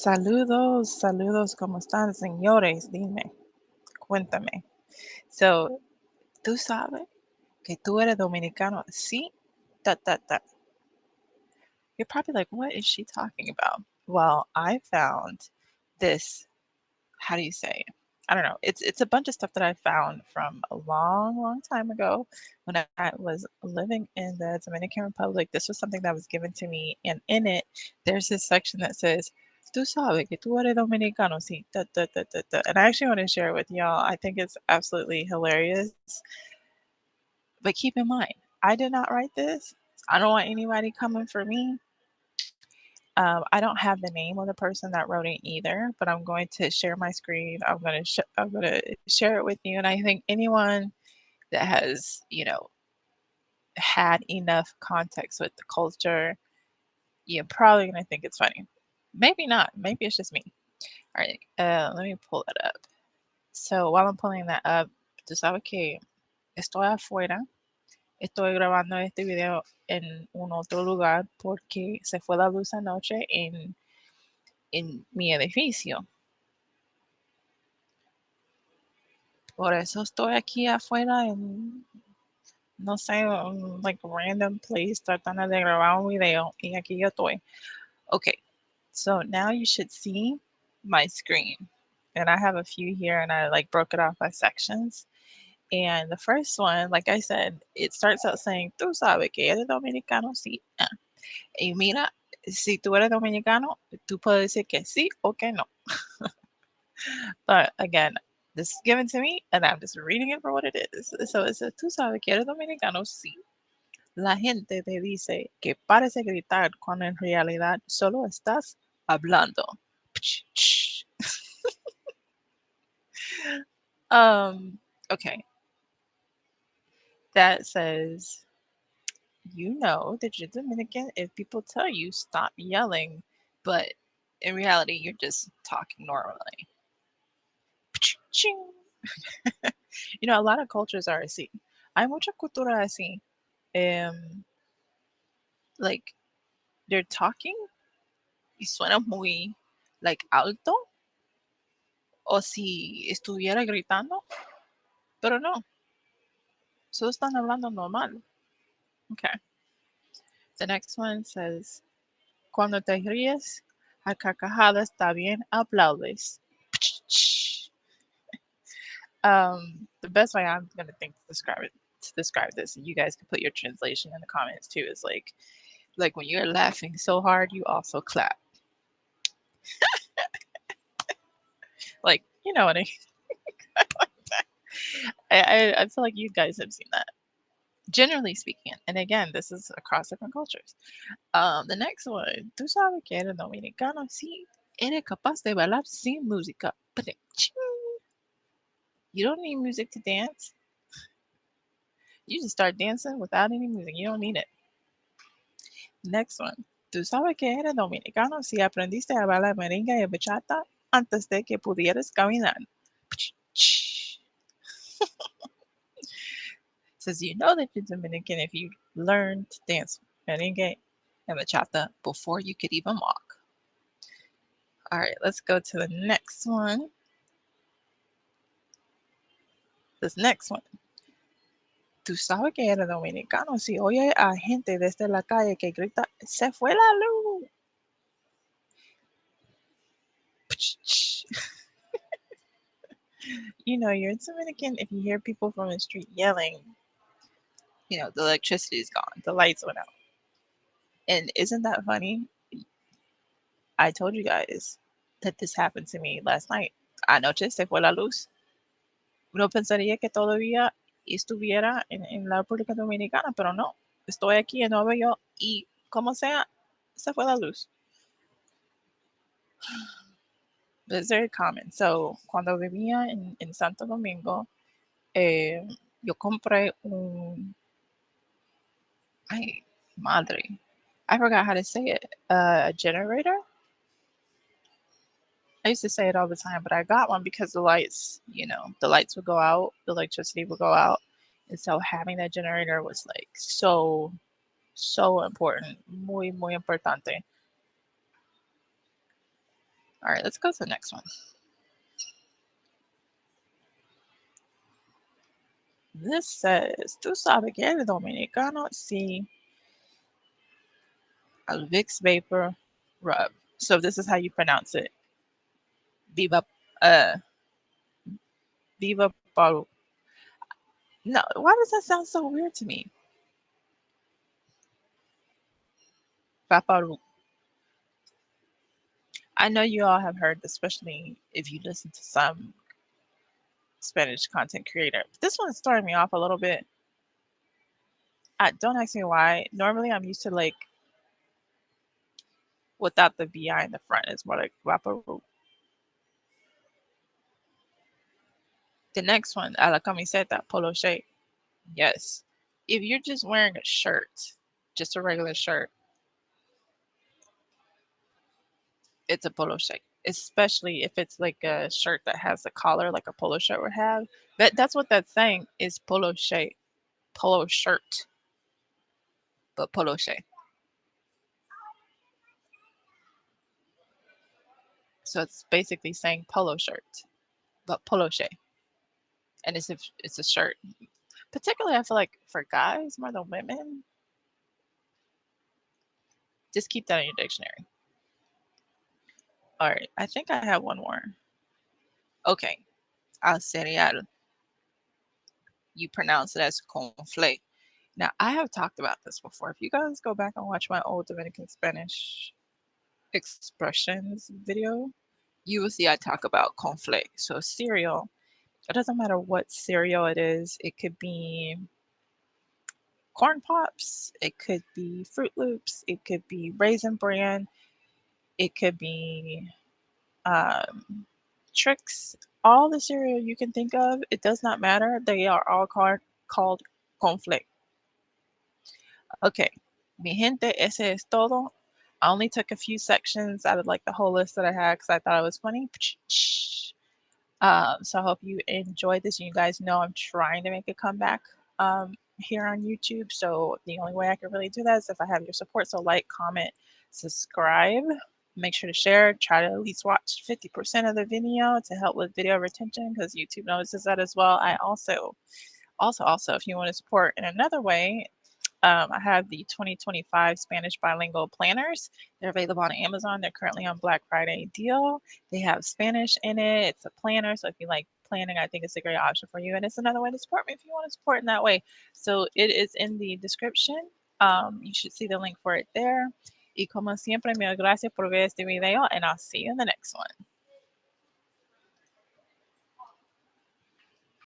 Saludos, saludos, ¿cómo están, señores? Dime, cuéntame. So, ¿tú sabes que tú eres dominicano? Sí, ta. You're probably like, what is she talking about? Well, I found this, how do you say? I don't know. It's a bunch of stuff that I found from a long time ago when I was living in the Dominican Republic. This was something that was given to me, and in it, there's this section that says, "Tú sabes que tú eres dominicano, sí." Da. And I actually want to share it with y'all. I think it's absolutely hilarious. But keep in mind, I did not write this. I don't want anybody coming for me. I don't have the name of the person that wrote it either, but I'm going to share my screen. I'm gonna share it with you, and I think anyone that has had enough context with the culture, you're probably gonna think it's funny. Maybe not. Maybe it's just me. All right, let me pull it up. So while I'm pulling that up, tú sabes que estoy afuera. Estoy grabando este video en un otro lugar porque se fue la luz anoche en mi edificio. Por eso estoy aquí afuera en, no sé, un like random place tratando de grabar un video y aquí yo estoy. Okay, so now you should see my screen. And I have a few here and I like broke it off by sections. And the first one, like I said, it starts out saying, tú sabes que eres dominicano, sí. Y mira, si tú eres dominicano, tú puedes decir que sí o que no. But again, this is given to me and I'm just reading it for what it is. So it says, tú sabes que eres dominicano, sí. La gente te dice que pares de gritar cuando en realidad solo estás hablando. um, okay, that says, you know that you're Dominican if people tell you stop yelling, but in reality, you're just talking normally. A lot of cultures are así. Hay mucha cultura así. Um, like, they're talking y suena muy, like, alto, o si estuviera gritando, pero no, solo están hablando normal. Okay. The next one says, cuando te ríes a carcajadas también aplaudes. The best way I'm gonna think to describe this, and you guys can put your translation in the comments too, is like when you're laughing so hard, you also clap. Like, you know what I mean? I feel like you guys have seen that. Generally speaking, and again, this is across different cultures. The next one, tú sabes que eres dominicano, sí, eres capaz de bailar sin música. You don't need music to dance. You just start dancing without any music. You don't need it. Next one. Tú sabes que eres dominicano si aprendiste a bailar merengue y bachata antes de que pudieras caminar. Says you know that you're Dominican if you learned to dance merengue and bachata before you could even walk. All right, let's go to the next one. This next one. Tú sabes que eres dominicano si oye a gente desde la calle que grita, se fue la luz. You're Dominican if you hear people from the street yelling, the electricity is gone, the lights went out. And isn't that funny? I told you guys that this happened to me last night. Anoche se fue la luz. Uno pensaría que todavía estuviera en la República Dominicana, pero no. Estoy aquí en Nueva York y como sea, se fue la luz. It's very common. So, cuando vivía en Santo Domingo, eh, yo compré ay, madre. I forgot how to say it. A generator. I used to say it all the time, but I got one because the lights would go out, the electricity would go out. And so having that generator was like so important. Muy importante. All right, let's go to the next one. This says, tú sabes que eres dominicano? Sí, al Vicks Vapor Rub. So this is how you pronounce it. Viva, uh, Viva Paru. No, why does that sound so weird to me? Paparu. I know you all have heard, especially if you listen to some Spanish content creator. This one's throwing me off a little bit. Don't ask me why. Normally, I'm used to like without the vi in the front. It's more like Vaporu. The next one, a la camiseta, polo shirt. Yes. If you're just wearing a shirt, just a regular shirt, it's a polo shirt. Especially if it's like a shirt that has a collar like a polo shirt would have. That's what that's saying is polo shirt. Polo shirt, but polo shirt. So it's basically saying polo shirt, but polo shirt. And it's it's a shirt. Particularly I feel like for guys more than women, just keep that in your dictionary. All right, I think I have one more. Okay, al cereal. You pronounce it as conflate. Now, I have talked about this before. If you guys go back and watch my old Dominican Spanish expressions video, you will see I talk about conflate. So, cereal, it doesn't matter what cereal it is, it could be corn pops, it could be Fruit Loops, it could be Raisin Bran, it could be um, Tricks, all the cereal you can think of, it does not matter. They are all called conflict. Okay, mi gente, ese es todo. I only took a few sections out of like the whole list that I had because I thought it was funny. So I hope you enjoyed this. You guys know I'm trying to make a comeback here on YouTube. So the only way I can really do that is if I have your support. So like, comment, subscribe. Make sure to share. Try to at least watch 50% of the video to help with video retention because YouTube notices that as well. I also, if you want to support in another way, I have the 2025 Spanish bilingual planners. They're available on Amazon. They're currently on Black Friday deal. They have Spanish in it. It's a planner. So if you like planning, I think it's a great option for you. And it's another way to support me if you want to support in that way. So it is in the description. You should see the link for it there. Y como siempre, mil gracias por ver este video, and I'll see you in the next one.